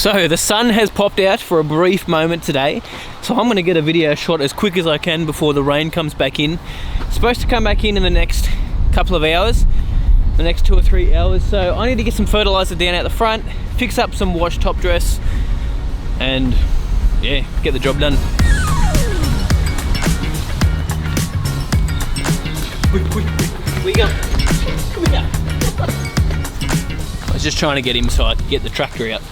So the sun has popped out for a brief moment today, so I'm going to get a video shot as quick as I can before the rain comes back in. It's supposed to come back in the next couple of hours, the next 2 or 3 hours, so I need to get some fertilizer down out the front, fix up some washed top dress, and yeah, get the job done. Where you going? Come here. I was just trying to get him so I could get the tractor out.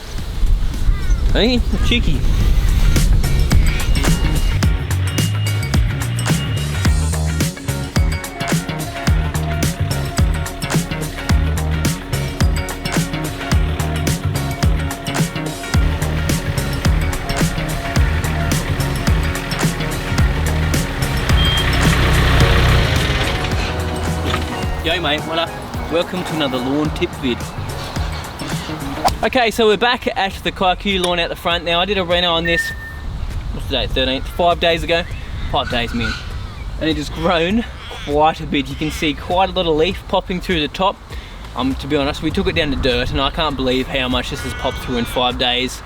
Hey, cheeky. Yo mate, what up? Welcome to another lawn tip vid. Okay, so we're back at the Kikuyu lawn out the front. Now I did a reno on this, what's the date, 13th? 5 days ago. 5 days, man. And it has grown quite a bit. You can see quite a lot of leaf popping through the top. To be honest, we took it down to dirt and I can't believe how much this has popped through in 5 days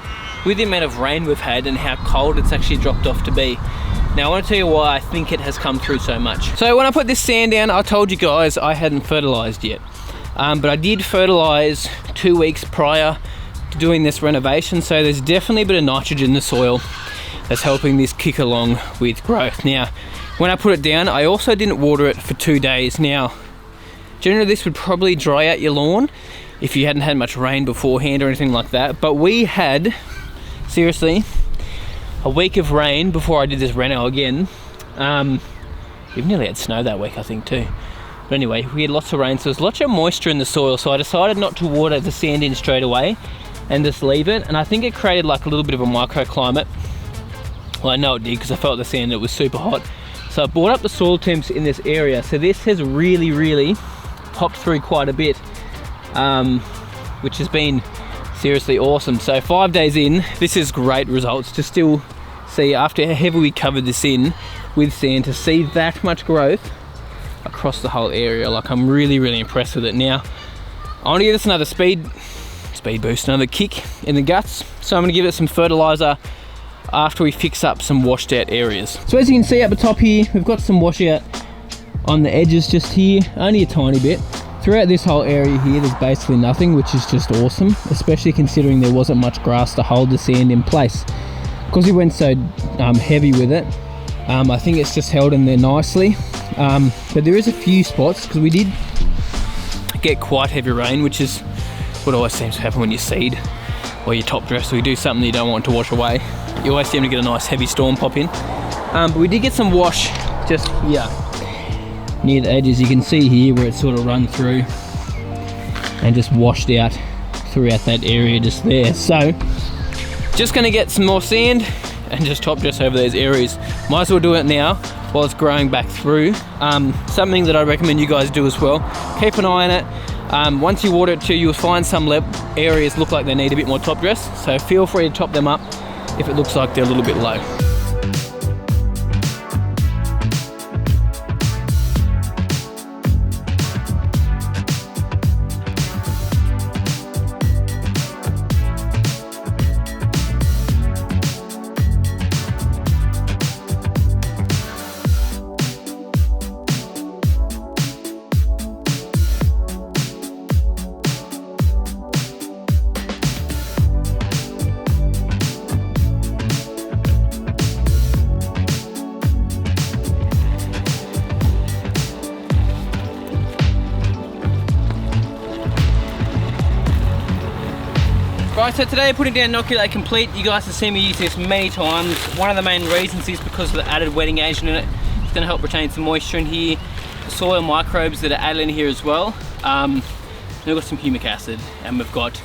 with the amount of rain we've had and how cold it's actually dropped off to be. Now I want to tell you why I think it has come through so much. So when I put this sand down, I told you guys I hadn't fertilized yet. But I did fertilize 2 weeks prior to doing this renovation, so there's definitely a bit of nitrogen in the soil that's helping this kick along with growth. Now, when I put it down, I also didn't water it for 2 days. Now, generally this would probably dry out your lawn if you hadn't had much rain beforehand or anything like that, but we had, seriously, a week of rain before I did this reno again. We've nearly had snow that week, I think, too. But anyway, we had lots of rain, so there's lots of moisture in the soil, so I decided not to water the sand in straight away and just leave it, and I think it created like a little bit of a microclimate. Well, I know it did because I felt the sand, it was super hot. So I brought up the soil temps in this area, so this has really popped through quite a bit, which has been seriously awesome. So 5 days in, this is great results to still see, after how heavily we covered this in with sand, to see that much growth across the whole area. Like, I'm really impressed with it. Now I want to give this another speed boost, another kick in the guts, so I'm going to give it some fertilizer after we fix up some washed out areas. So as you can see up the top here, we've got some washout on the edges just here, only a tiny bit. Throughout this whole area here, there's basically nothing, which is just awesome, especially considering there wasn't much grass to hold the sand in place. Because we went so heavy with it, I think it's just held in there nicely. But there is a few spots, because we did get quite heavy rain, which is what always seems to happen when you seed or you top dress, or you do something you don't want to wash away. You always seem to get a nice heavy storm pop in. But we did get some wash just here near the edges. You can see here where it's sort of run through and just washed out throughout that area just there. So just going to get some more sand and just top dress over those areas. Might as well do it now while it's growing back through. Something that I recommend you guys do as well, keep an eye on it. Once you water it too, you'll find some areas look like they need a bit more top dress, so feel free to top them up if it looks like they're a little bit low. Right, so today I'm putting down Inoculate Complete. You guys have seen me use this many times. One of the main reasons is because of the added wetting agent in it. It's going to help retain some moisture in here, the soil microbes that are added in here as well. We've got some humic acid and we've got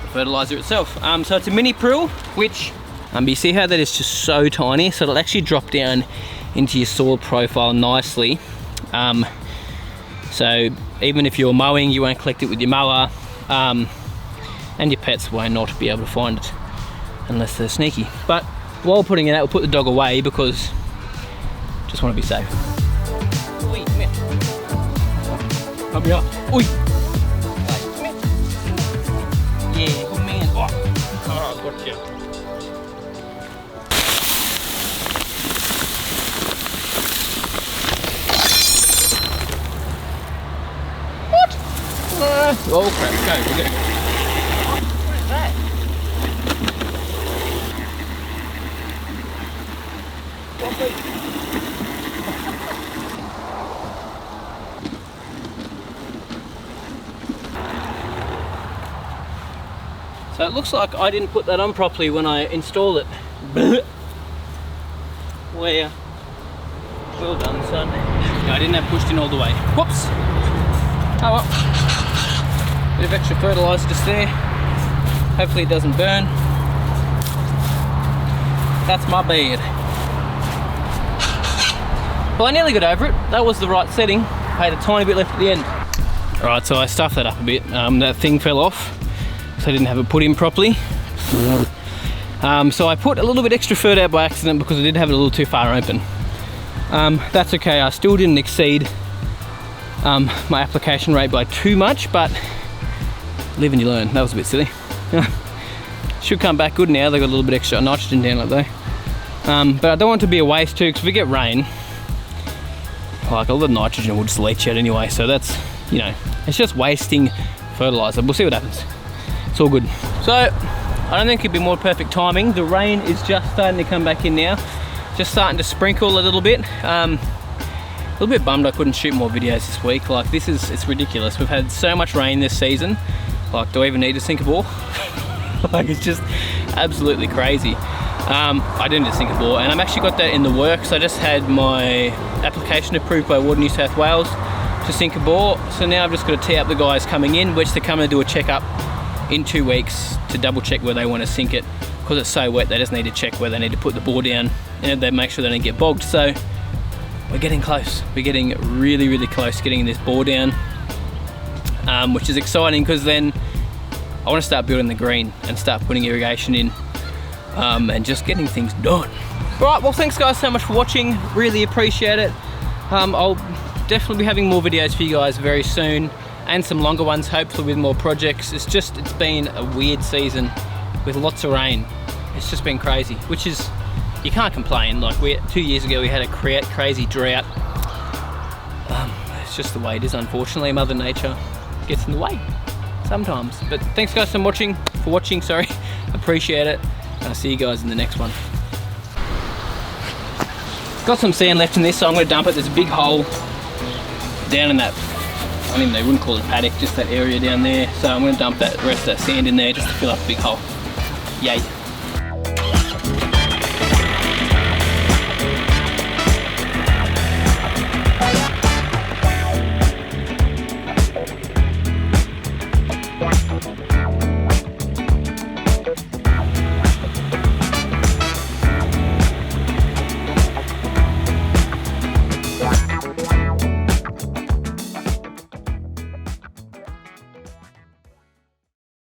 the fertilizer itself. So it's a mini prill, which you see how that is just so tiny, so it'll actually drop down into your soil profile nicely. So even if you're mowing, you won't collect it with your mower. And your pets won't not be able to find it unless they're sneaky. But while putting it out, we'll put the dog away because just want to be safe. Oi, come here. Come here. Oi. Come here. Yeah, good man. Oh. Oh crap, go. What is that? So it looks like I didn't put that on properly when I installed it. Where? Well done, son. No, I didn't have pushed in all the way. Whoops! Oh well. Bit of extra fertiliser just there. Hopefully it doesn't burn. That's my bed. Well, I nearly got over it. That was the right setting. I had a tiny bit left at the end. Alright, so I stuffed that up a bit. That thing fell off, so I didn't have it put in properly. So I put a little bit extra fert out by accident because I did have it a little too far open. That's okay, I still didn't exceed my application rate by too much, but live and you learn. That was a bit silly. Should come back good now. They got a little bit extra nitrogen down it though. But I don't want it to be a waste too, because if we get rain, like all the nitrogen will just leach out anyway, so that's, you know, it's just wasting fertiliser. We'll see what happens. It's all good. So I don't think it'd be more perfect timing. The rain is just starting to come back in now, just starting to sprinkle a little bit. A little bit bummed I couldn't shoot more videos this week. Like it's ridiculous. We've had so much rain this season. Like, do I even need to sink a bore? Like, it's just absolutely crazy. I didn't just sink a bore, and I've actually got that in the works. I just had my application approved by Water New South Wales to sink a bore. So now I've just got to tee up the guys coming in, which they're coming to do a checkup in 2 weeks to double check where they want to sink it. Because it's so wet, they just need to check where they need to put the bore down, and they make sure they don't get bogged. So we're getting close. We're getting really, really close to getting this bore down, which is exciting, because then I want to start building the green and start putting irrigation in, and just getting things done. Right, well, thanks guys so much for watching. Really appreciate it. I'll definitely be having more videos for you guys very soon, and some longer ones, hopefully with more projects. It's been a weird season with lots of rain. It's just been crazy, which is, you can't complain. Like 2 years ago we had a crazy drought. It's just the way it is, unfortunately. Mother Nature gets in the way sometimes. But thanks guys for watching, sorry. Appreciate it. I'll see you guys in the next one. Got some sand left in this, so I'm going to dump it. There's a big hole down in that, I mean, they wouldn't call it a paddock, just that area down there. So I'm going to dump that rest of that sand in there just to fill up a big hole. Yay.